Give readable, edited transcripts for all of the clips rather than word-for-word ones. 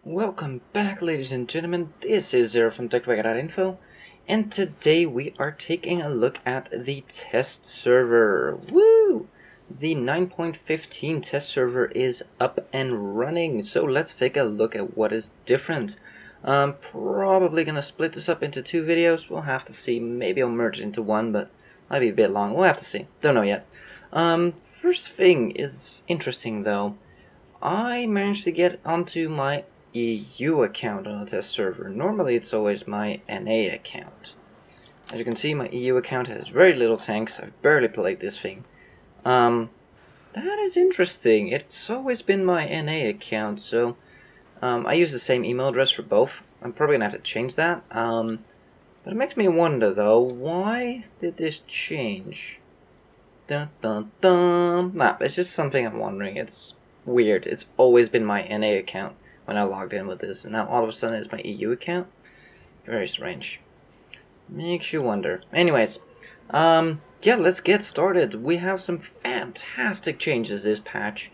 Welcome back, ladies and gentlemen. This is Zero from TechDragon.info, and today we are taking a look at the test server. Woo! The 9.15 test server is up and running, so let's take a look at what is different. I'm probably gonna split this up into two videos. We'll have to see. Maybe I'll merge it into one, but might be a bit long. We'll have to see. Don't know yet. First thing is interesting though. I managed to get onto my EU account on the test server. Normally it's always my NA account. As you can see, my EU account has very little tanks. I've barely played this thing. That is interesting. It's always been my NA account, so I use the same email address for both. I'm probably gonna have to change that. But it makes me wonder though, why did this change? Dun dun dun. Nah, it's just something I'm wondering. It's weird. It's always been my NA account when I logged in with this, and now all of a sudden it's my EU account. Very strange. Makes you wonder. Anyways, yeah, let's get started. We have some fantastic changes this patch.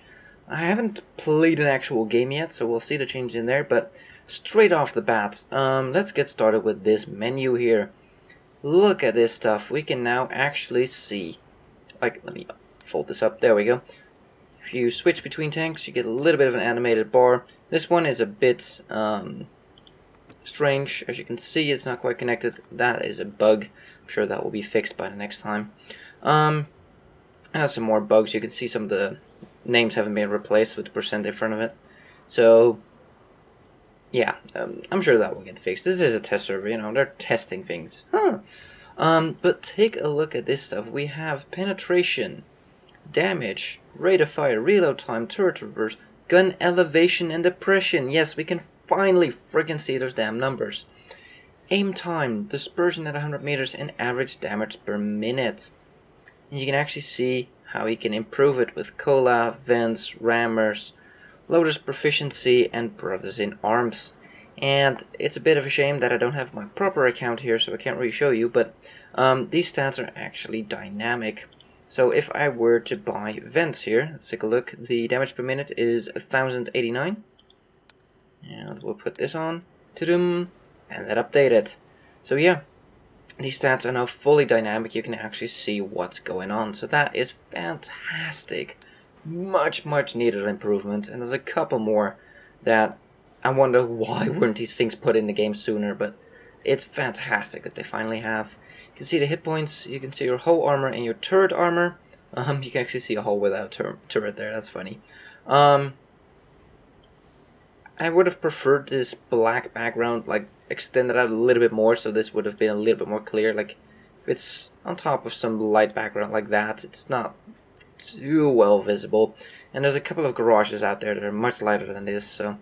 I haven't played an actual game yet, so we'll see the changes in there, but straight off the bat, let's get started with this menu here. Look at this stuff. We can now actually see, like, let me fold this up, there we go. If you switch between tanks, you get a little bit of an animated bar. This one is a bit strange. As you can see, it's not quite connected. That is a bug. I'm sure that will be fixed by the next time. And some more bugs. You can see some of the names haven't been replaced with the percent in front of it. So, yeah, I'm sure that will get fixed. This is a test server, you know, they're testing things. But take a look at this stuff. We have penetration, damage, rate of fire, reload time, turret reverse, gun elevation, and depression. Yes, we can finally friggin' see those damn numbers. Aim time, dispersion at 100 meters, and average damage per minute. And you can actually see how you can improve it with cola, vents, rammers, loaders proficiency, and brothers in arms. And it's a bit of a shame that I don't have my proper account here, so I can't really show you, but these stats are actually dynamic. So if I were to buy vents here, let's take a look. The damage per minute is 1089. And we'll put this on. And then update it. So yeah, these stats are now fully dynamic. You can actually see what's going on. So that is fantastic. Much needed improvement. And there's a couple more that I wonder why weren't these things put in the game sooner. But it's fantastic that they finally have. You can see the hit points, you can see your whole armor and your turret armor. You can actually see a hole without a turret there, that's funny. I would have preferred this black background, like, extended out a little bit more, so this would have been a little bit more clear. Like, if it's on top of some light background like that, it's not too well visible. And there's a couple of garages out there that are much lighter than this, so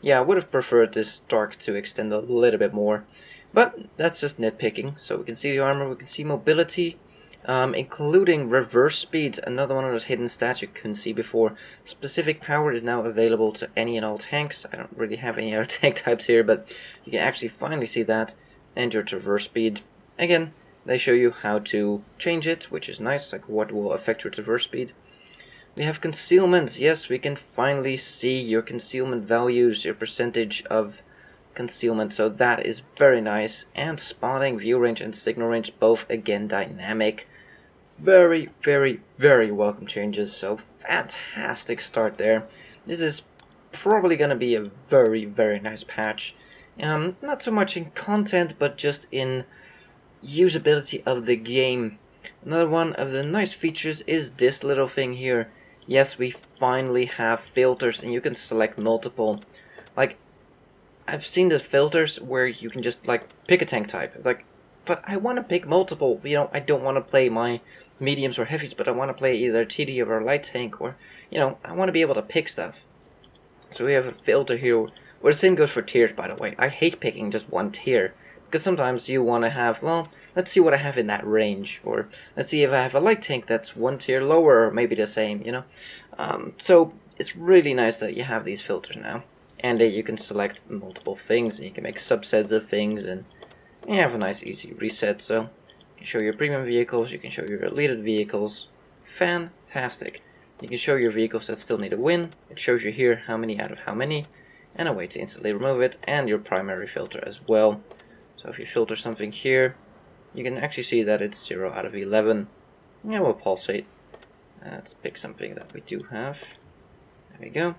yeah, I would have preferred this dark to extend a little bit more. But that's just nitpicking. So we can see the armor, we can see mobility, including reverse speed, another one of those hidden stats you couldn't see before. Specific power is now available to any and all tanks. I don't really have any other tank types here, but you can actually finally see that. And your traverse speed. Again, they show you how to change it, which is nice, like what will affect your traverse speed. We have concealment. Yes, we can finally see your concealment values, your percentage of concealment, so that is very nice. And spotting, view range, and signal range, both again dynamic. Very welcome changes, so fantastic start there. This is probably gonna be a very nice patch. Not so much in content, but just in usability of the game. Another one of the nice features is this little thing here. Yes, we finally have filters, and you can select multiple. Like, I've seen the filters where you can just, like, pick a tank type. It's like, but I want to pick multiple. You know, I don't want to play my mediums or heavies, but I want to play either TD or light tank, or, you know, I want to be able to pick stuff. So we have a filter here, where the same goes for tiers, by the way. I hate picking just one tier, because sometimes you want to have, well, let's see what I have in that range, or let's see if I have a light tank that's one tier lower, or maybe the same, you know. So it's really nice that you have these filters now. And you can select multiple things, and you can make subsets of things, and you have a nice easy reset. So you can show your premium vehicles, you can show your elite vehicles. Fantastic. You can show your vehicles that still need a win. It shows you here how many out of how many. and a way to instantly remove it, and your primary filter as well. So if you filter something here, you can actually see that it's 0 out of 11. Yeah, we'll pulsate. Let's pick something that we do have. There we go.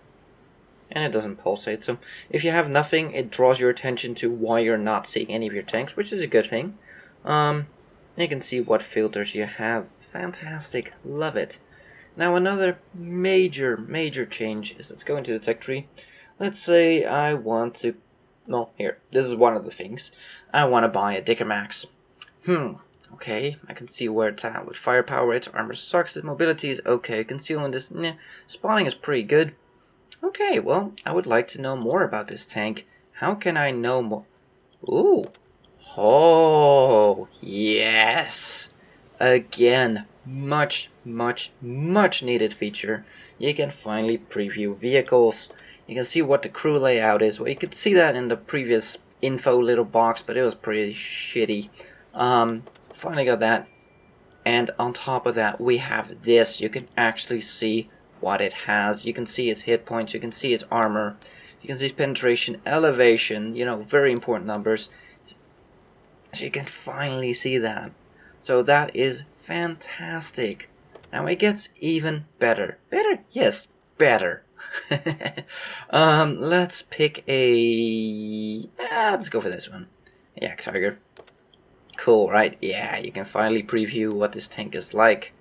And it doesn't pulsate. So if you have nothing, it draws your attention to why you're not seeing any of your tanks, which is a good thing. You can see what filters you have. Fantastic. Love it. Now another major change is, let's go into the tech tree. Let's say I want to, well, here, this is one of the things. I want to buy a Dicker Max. Okay, I can see where it's at with firepower. Its armor sucks, its mobility is okay, concealing this, spotting is pretty good. Okay, well, I would like to know more about this tank. How can I know more? Ooh. Oh, yes. Again, much needed feature. You can finally preview vehicles. You can see what the crew layout is. Well, you could see that in the previous info little box, but it was pretty shitty. Finally got that. And on top of that, we have this. You can actually see what it has. You can see its hit points, you can see its armor, you can see its penetration, elevation, very important numbers. So you can finally see that. So that is fantastic. Now it gets even better. Better? Yes, better. Let's pick a... let's go for this one. Yeah, Tiger. Cool, right? Yeah, you can finally preview what this tank is like.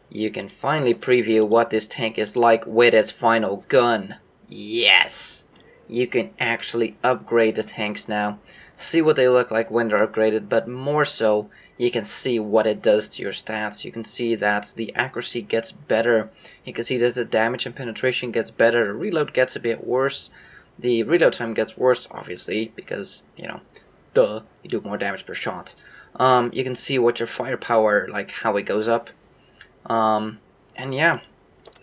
You can finally preview what this tank is like with its final gun. Yes! You can actually upgrade the tanks now. See what they look like when they're upgraded, but more so, you can see what it does to your stats. You can see that the accuracy gets better. You can see that the damage and penetration gets better. The reload gets a bit worse. The reload time gets worse, obviously, because, duh, you do more damage per shot. You can see what your firepower, like how it goes up. And yeah,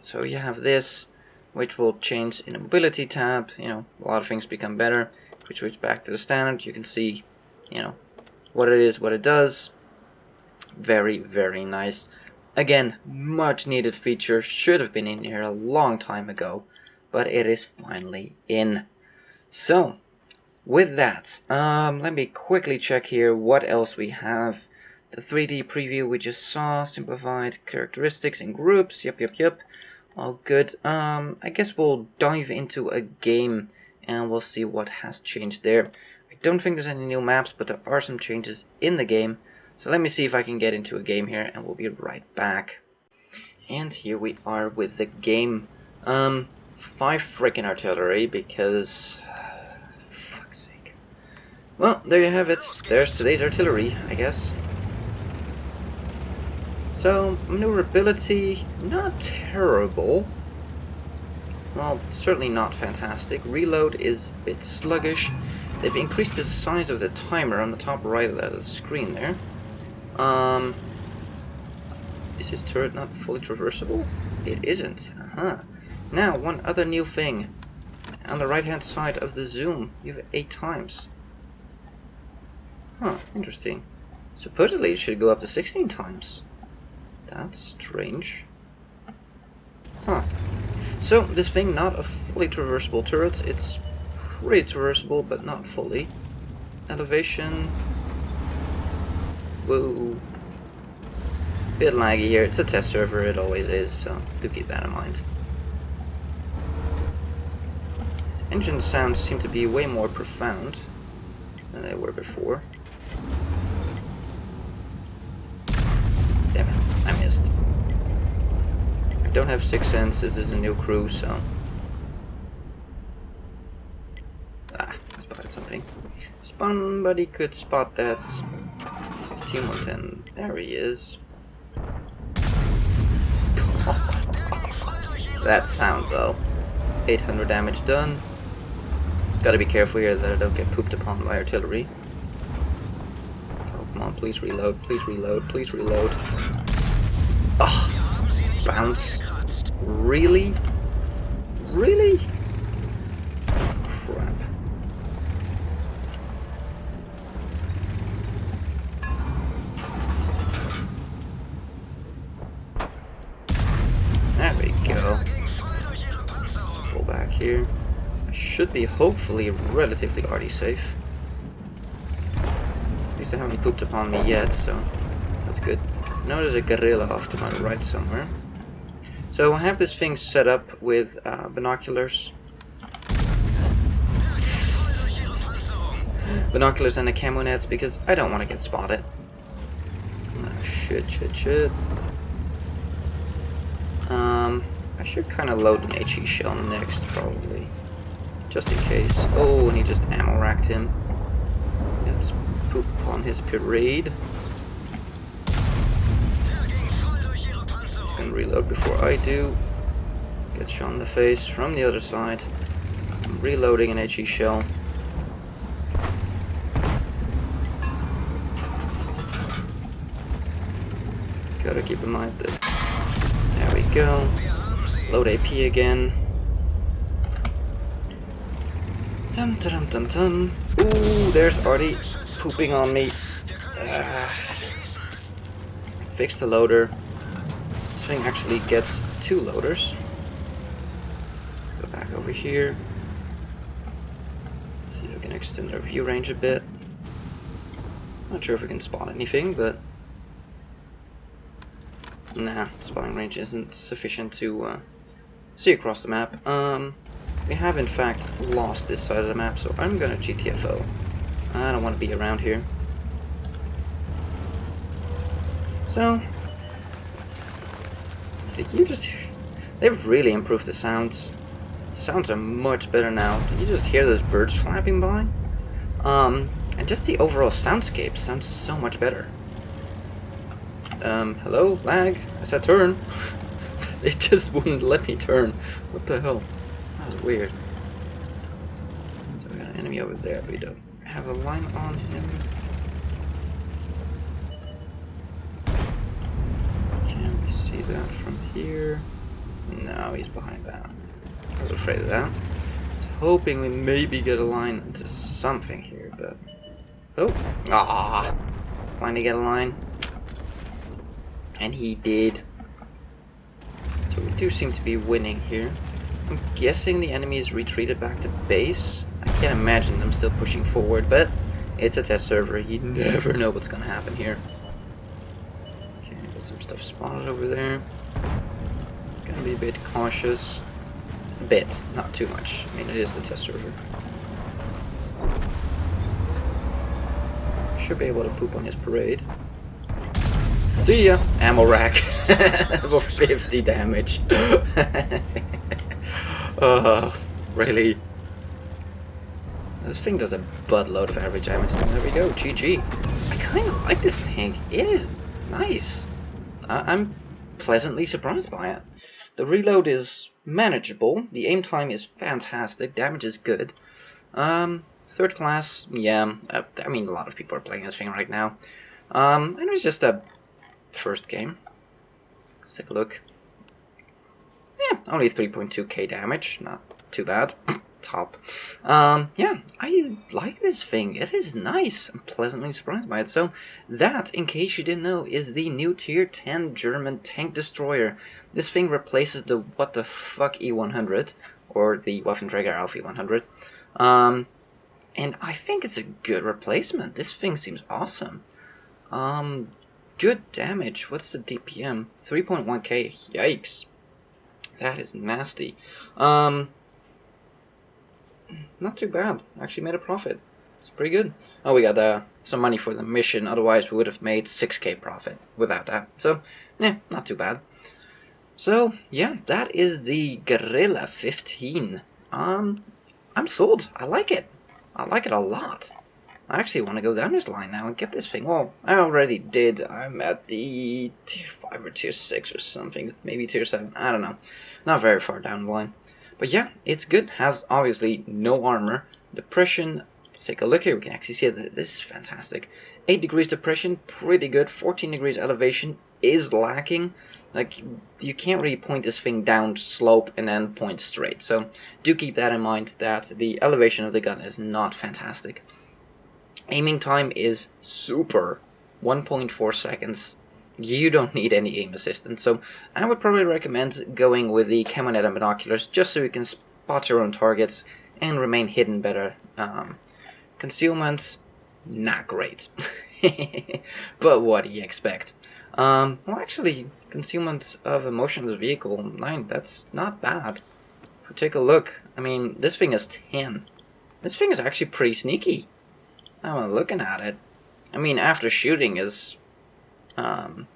so you have this, which will change in the mobility tab. A lot of things become better. If we switch back to the standard, you can see, what it is, what it does. Very nice. Again, much needed feature. Should have been in here a long time ago, but it is finally in. So, with that, let me quickly check here what else we have. The 3D preview we just saw, simplified characteristics in groups, yep. All good. I guess we'll dive into a game and we'll see what has changed there. I don't think there's any new maps, but there are some changes in the game. So let me see if I can get into a game here and we'll be right back. And here we are with the game. 5 freaking artillery because... fuck's sake. Well, there you have it. There's today's artillery, I guess. So, maneuverability, not terrible. Well, certainly not fantastic. Reload is a bit sluggish. They've increased the size of the timer on the top right of the screen there. Is this turret not fully traversable? It isn't. Now, one other new thing. On the right hand side of the zoom, you have 8 times. Interesting. Supposedly it should go up to 16 times. That's strange. So, this thing, not a fully traversable turret. It's pretty traversable, but not fully. Elevation. Whoa. Bit laggy here. It's a test server, it always is, so do keep that in mind. Engine sounds seem to be way more profound than they were before. Damn it, I missed. I don't have 6th sense, this is a new crew, so... I spotted something. Somebody could spot that. Team 110, there he is. That sound though. 800 damage done. Gotta be careful here that I don't get pooped upon by artillery. Oh, come on, please reload, please reload, please reload. Oh, bounce. Really? Really? Crap. There we go. Pull back here. should be hopefully relatively RD safe. At least they haven't pooped upon me yet, so that's good. Now there's a Grille off to my right somewhere. So I have this thing set up with binoculars. Binoculars and a camo nets because I don't want to get spotted. Shit. I should kind of load an HE shell next, probably. Just in case. Oh, and he just ammo racked him. Let's poop on his parade. And reload before I do. Get shot in the face from the other side. I'm reloading an HE shell. Gotta keep in mind that. There we go. Load AP again. Tum. Ooh, there's Artie pooping on me. Fix the loader. This thing actually gets 2 loaders. Let's go back over here. See if we can extend our view range a bit. Not sure if we can spot anything, but nah, spotting range isn't sufficient to see across the map. We have in fact lost this side of the map, so I'm gonna GTFO. I don't want to be around here. So, they've really improved the sounds. Sounds are much better now. You just hear those birds flapping by. And just the overall soundscape sounds so much better. Hello? Lag? I said turn. It just wouldn't let me turn. What the hell? That was weird. So we got an enemy over there, but we don't have a line on him. Can we see that from here? No, he's behind that. I was afraid of that. I was hoping we maybe get a line into something here, but... Oh! Finally get a line. And he did. So we do seem to be winning here. I'm guessing the enemy is retreated back to base. I can't imagine them still pushing forward, but it's a test server. You never know what's gonna happen here. Okay, got some stuff spotted over there. Gonna be a bit cautious. A bit, not too much. I mean, it is the test server. Should be able to poop on his parade. See ya! Ammo rack for 50 damage. Really? This thing does a buttload of average damage. There we go, GG. I kind of like this thing. It is nice. I'm pleasantly surprised by it. The reload is manageable. The aim time is fantastic. Damage is good. Third class, yeah. I mean, a lot of people are playing this thing right now. And it was just a first game. Let's take a look. Yeah, only 3.2k damage, not too bad. Top. Yeah, I like this thing. It is nice. I'm pleasantly surprised by it. So that, in case you didn't know, is the new tier 10 German tank destroyer. This thing replaces the what the fuck E100 or the Waffenträger auf E100. And I think it's a good replacement. This thing seems awesome. Good damage. What's the DPM? 3.1k. Yikes. That is nasty. Not too bad. Actually made a profit. It's pretty good. Oh, we got some money for the mission. Otherwise, we would have made 6k profit without that. So, yeah, not too bad. So, yeah, that is the Grille 15. I'm sold. I like it. I like it a lot. I actually want to go down this line now and get this thing. Well, I already did. I'm at the tier 5 or tier 6 or something. Maybe tier 7. I don't know. Not very far down the line. But yeah, it's good. Has obviously no armor. Depression. Let's take a look here. We can actually see that this is fantastic. 8 degrees depression. Pretty good. 14 degrees elevation is lacking. Like, you can't really point this thing down slope and then point straight. So do keep that in mind, that the elevation of the gun is not fantastic. Aiming time is super. 1.4 seconds. You don't need any aim assistance, so I would probably recommend going with the camo net and binoculars just so you can spot your own targets and remain hidden better. Concealment, not great. But what do you expect? Well, actually, concealment of a motionless vehicle, 9, that's not bad. Take a look. I mean, this thing is 10. This thing is actually pretty sneaky. I'm looking at it. I mean, after shooting is... wait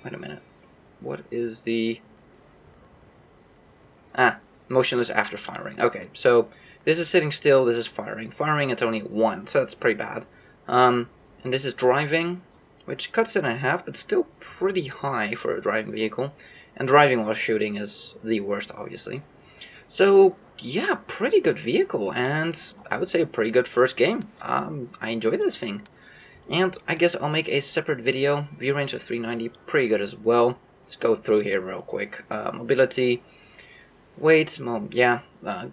a minute. What is the... motionless after firing. Okay, so this is sitting still, this is firing. Firing, it's only 1, so that's pretty bad. And this is driving, which cuts it in half, but still pretty high for a driving vehicle. And driving while shooting is the worst, obviously. So, yeah, pretty good vehicle, and I would say a pretty good first game. I enjoy this thing. And I guess I'll make a separate video. View range of 390, pretty good as well. Let's go through here real quick. Mobility, weight, well, yeah,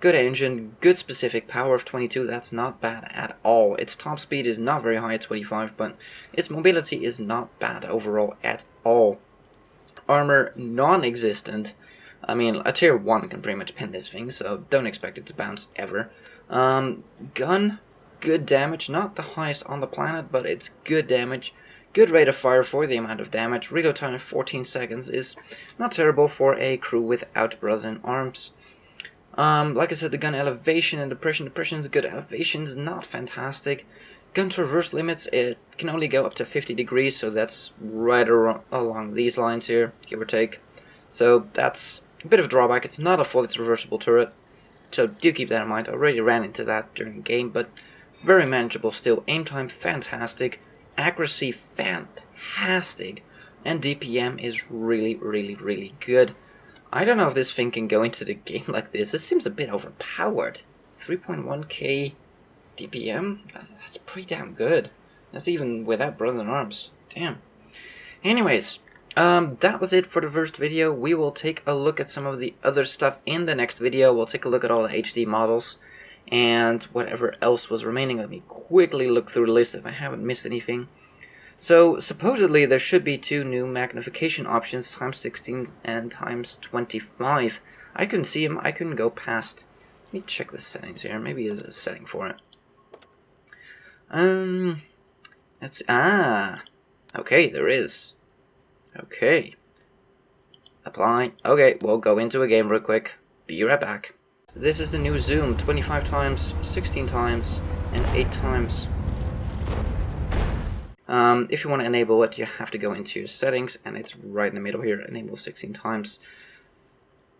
good engine, good specific, power of 22, that's not bad at all. Its top speed is not very high at 25, but its mobility is not bad overall at all. Armor, non-existent. I mean, a tier 1 can pretty much pin this thing, so don't expect it to bounce ever. Gun, good damage, not the highest on the planet, but it's good damage. Good rate of fire for the amount of damage. Reload time of 14 seconds is not terrible for a crew without Brazilian arms. Like I said, the gun elevation and depression is good. Elevation is not fantastic. Gun traverse limits, it can only go up to 50 degrees, so that's right along these lines here, give or take. So that's a bit of a drawback. It's not a fully traversable turret, so do keep that in mind. I already ran into that during the game, but very manageable still. Aim time, fantastic. Accuracy, fantastic. And DPM is really, really, really good. I don't know if this thing can go into the game like this. It seems a bit overpowered. 3.1k DPM? That's pretty damn good. That's even without Brazilian arms. Damn. Anyways, that was it for the first video. We will take a look at some of the other stuff in the next video. We'll take a look at all the HD models and whatever else was remaining. Let me quickly look through the list if I haven't missed anything. So, supposedly there should be 2 new magnification options, times 16 and times 25. I couldn't see them. I couldn't go past. Let me check the settings here. Maybe there's a setting for it. That's, okay, there is. Okay. Apply. Okay, we'll go into a game real quick. Be right back. This is the new zoom, 25 times, 16 times, and 8 times. If you want to enable it, you have to go into your settings, and it's right in the middle here, enable 16 times.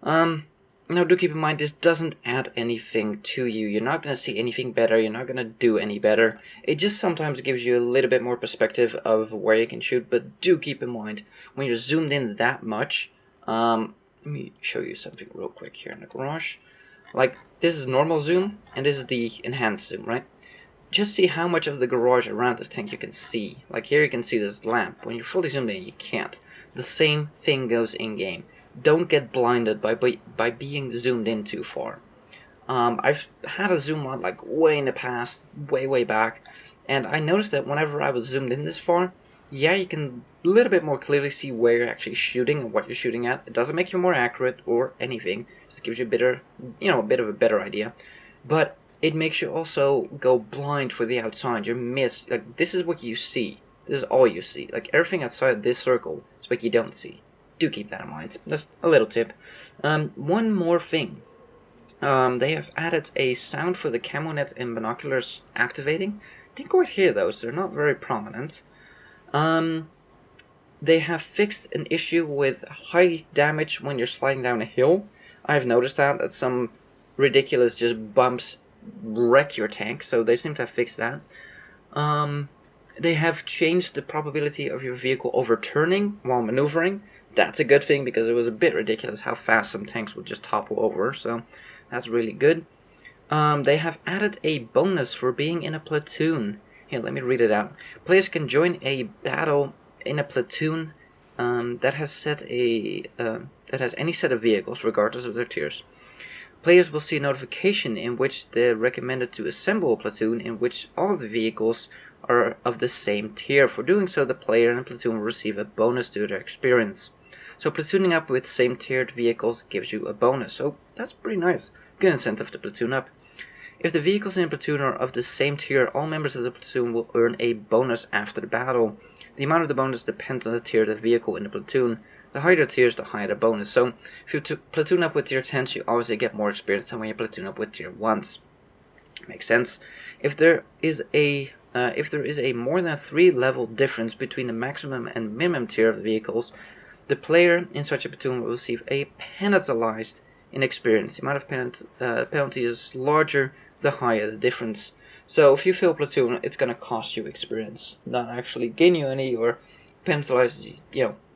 Now do keep in mind, this doesn't add anything to you. You're not going to see anything better, you're not going to do any better. It just sometimes gives you a little bit more perspective of where you can shoot, but do keep in mind, when you're zoomed in that much, let me show you something real quick here in the garage. Like, this is normal zoom, and this is the enhanced zoom, right? Just see how much of the garage around this tank you can see. Like here you can see this lamp. When you're fully zoomed in, you can't. The same thing goes in-game. Don't get blinded by being zoomed in too far. I've had a zoom mod like way in the past, way back, and I noticed that whenever I was zoomed in this far, yeah, you can a little bit more clearly see where you're actually shooting and what you're shooting at. It doesn't make you more accurate or anything. It just gives you a bit of a better idea. But it makes you also go blind for the outside. You miss, like, this is what you see. This is all you see. Like, everything outside this circle is what you don't see. Do keep that in mind. That's a little tip. One more thing. They have added a sound for the camo net and binoculars activating. Didn't quite hear those. They're not very prominent. They have fixed an issue with high damage when you're sliding down a hill. I've noticed that some ridiculous just bumps wreck your tank, so they seem to have fixed that. They have changed the probability of your vehicle overturning while maneuvering. That's a good thing, because it was a bit ridiculous how fast some tanks would just topple over, so that's really good. They have added a bonus for being in a platoon. Here, let me read it out. Players can join a battle in a platoon that has any set of vehicles, regardless of their tiers. Players will see a notification in which they're recommended to assemble a platoon in which all of the vehicles are of the same tier. For doing so, the player in a platoon will receive a bonus to their experience. So platooning up with same tiered vehicles gives you a bonus, so that's pretty nice. good incentive to platoon up. If the vehicles in a platoon are of the same tier, all members of the platoon will earn a bonus after the battle. The amount of the bonus depends on the tier of the vehicle in the platoon. The higher the tiers, the higher the bonus. So if you platoon up with tier 10s, you obviously get more experience than when you platoon up with tier 1s. Makes sense. If there is a more than 3 level difference between the maximum and minimum tier of the vehicles, the player in such a platoon will receive a penalized in experience. The amount of penalty is larger, the higher the difference. So if you fill platoon, it's going to cost you experience, not actually gain you any or penalize,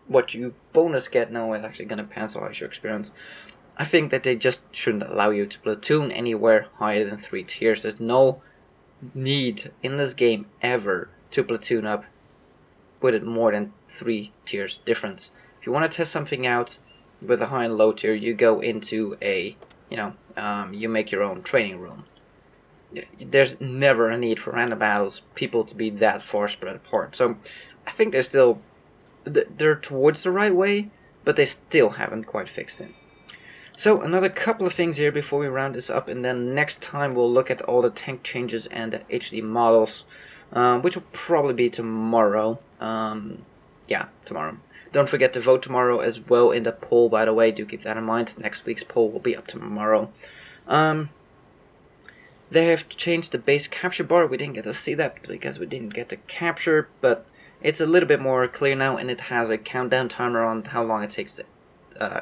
what you bonus get. No, it's actually going to penalize your experience. I think that they just shouldn't allow you to platoon anywhere higher than 3 tiers. There's no need in this game ever to platoon up with it more than 3 tiers difference. If you want to test something out with a high and low tier, you go into a, you make your own training room. There's never a need for random battles, people to be that far spread apart. So I think they're towards the right way, but they still haven't quite fixed it. So another couple of things here before we round this up, and then next time we'll look at all the tank changes and the HD models, which will probably be tomorrow. Yeah, tomorrow. Don't forget to vote tomorrow as well in the poll, by the way. Do keep that in mind. Next week's poll will be up tomorrow. They have changed the base capture bar. We didn't get to see that because we didn't get to capture, but it's a little bit more clear now, and it has a countdown timer on how long it takes to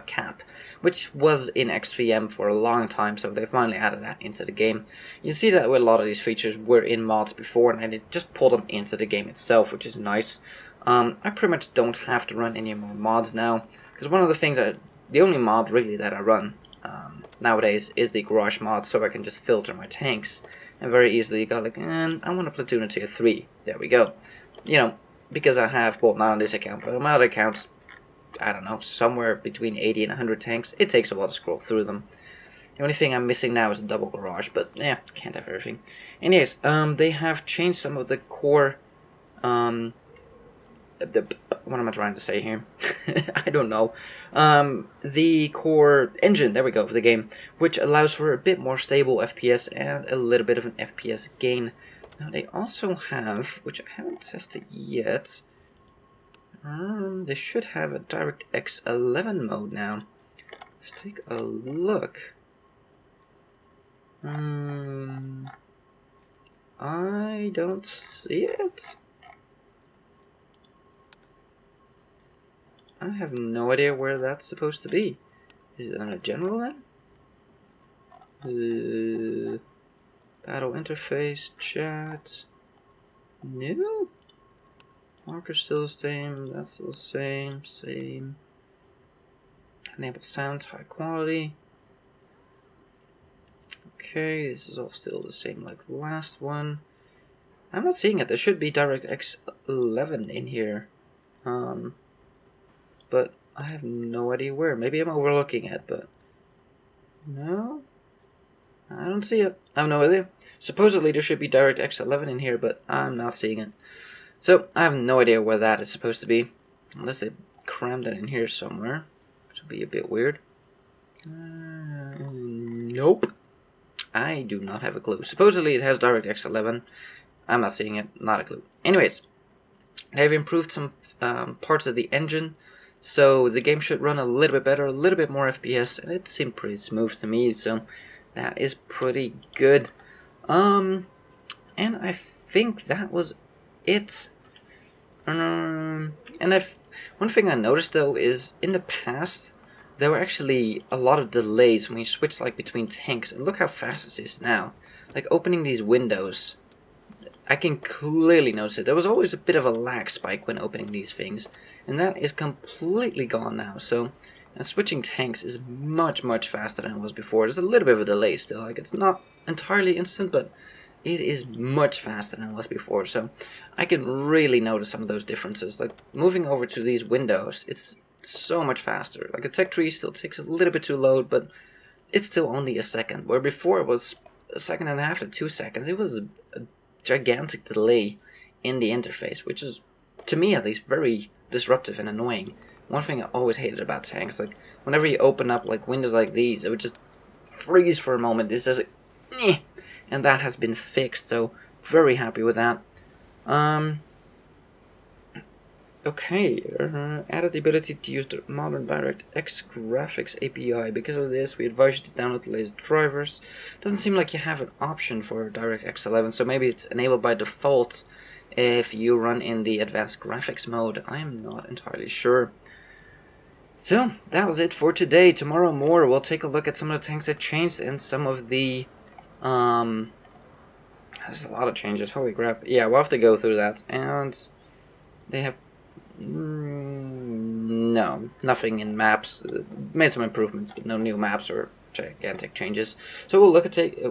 cap, which was in XVM for a long time, so they finally added that into the game. You see that with a lot of these features were in mods before, and they just pulled them into the game itself, which is nice. I pretty much don't have to run any more mods now, because one of the things the only mod really that I run nowadays is the garage mod, so I can just filter my tanks and very easily go like, I want to platoon a tier 3. There we go. Because I have, well, not on this account, but on my other accounts, I don't know, somewhere between 80 and 100 tanks. It takes a while to scroll through them. The only thing I'm missing now is a double garage, but yeah, can't have everything. Anyways, they have changed some of the core, what am I trying to say here? I don't know. The core engine, there we go, for the game, which allows for a bit more stable FPS and a little bit of an FPS gain. Now they also have, which I haven't tested yet, they should have a DirectX 11 mode now. Let's take a look. I don't see it. I have no idea where that's supposed to be. Is it on a general then? Battle interface, chat. No? Marker still the same, that's still the same, same. Enable sound, high quality. Okay, this is all still the same like the last one. I'm not seeing it. There should be DirectX 11 in here. But I have no idea where. Maybe I'm overlooking it, but no, I don't see it. I have no idea. Supposedly there should be DirectX 11 in here, but I'm not seeing it. So I have no idea where that is supposed to be, unless they crammed it in here somewhere, which would be a bit weird. Nope. I do not have a clue. Supposedly it has DirectX 11. I'm not seeing it. Not a clue. Anyways, they've improved some parts of the engine, so the game should run a little bit better, a little bit more FPS, and it seemed pretty smooth to me, so that is pretty good. And I think that was it. One thing I noticed though is in the past there were actually a lot of delays when you switch like between tanks, and look how fast this is now. Like opening these windows, I can clearly notice it. There was always a bit of a lag spike when opening these things, and that is completely gone now. So switching tanks is much faster than it was before. There's a little bit of a delay still, like it's not entirely instant, but it is much faster than it was before. So I can really notice some of those differences. Like moving over to these windows, it's so much faster. Like a tech tree still takes a little bit to load, but it's still only a second, where before it was a second and a half to 2 seconds. It was a gigantic delay in the interface, which is, to me at least, very disruptive and annoying. One thing I always hated about tanks, like whenever you open up like windows like these, it would just freeze for a moment. It says, "Nyeh," and that has been fixed, so very happy with that. Okay, added the ability to use the modern DirectX graphics API. Because of this, we advise you to download the latest drivers. Doesn't seem like you have an option for DirectX 11, so maybe it's enabled by default if you run in the advanced graphics mode. I am not entirely sure. So, that was it for today. Tomorrow more, we'll take a look at some of the tanks that changed and some of the, there's a lot of changes, holy crap. Yeah, we'll have to go through that, and they have, no, nothing in maps. Made some improvements, but no new maps or gigantic changes. So we'll take a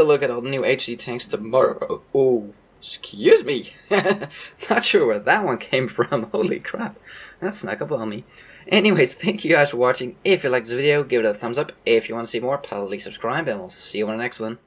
look at all the new HD tanks tomorrow. Oh, excuse me. Not sure where that one came from. Holy crap, that snuck up on me. Anyways, thank you guys for watching. If you liked this video, give it a thumbs up. If you want to see more, please subscribe, and we'll see you on the next one.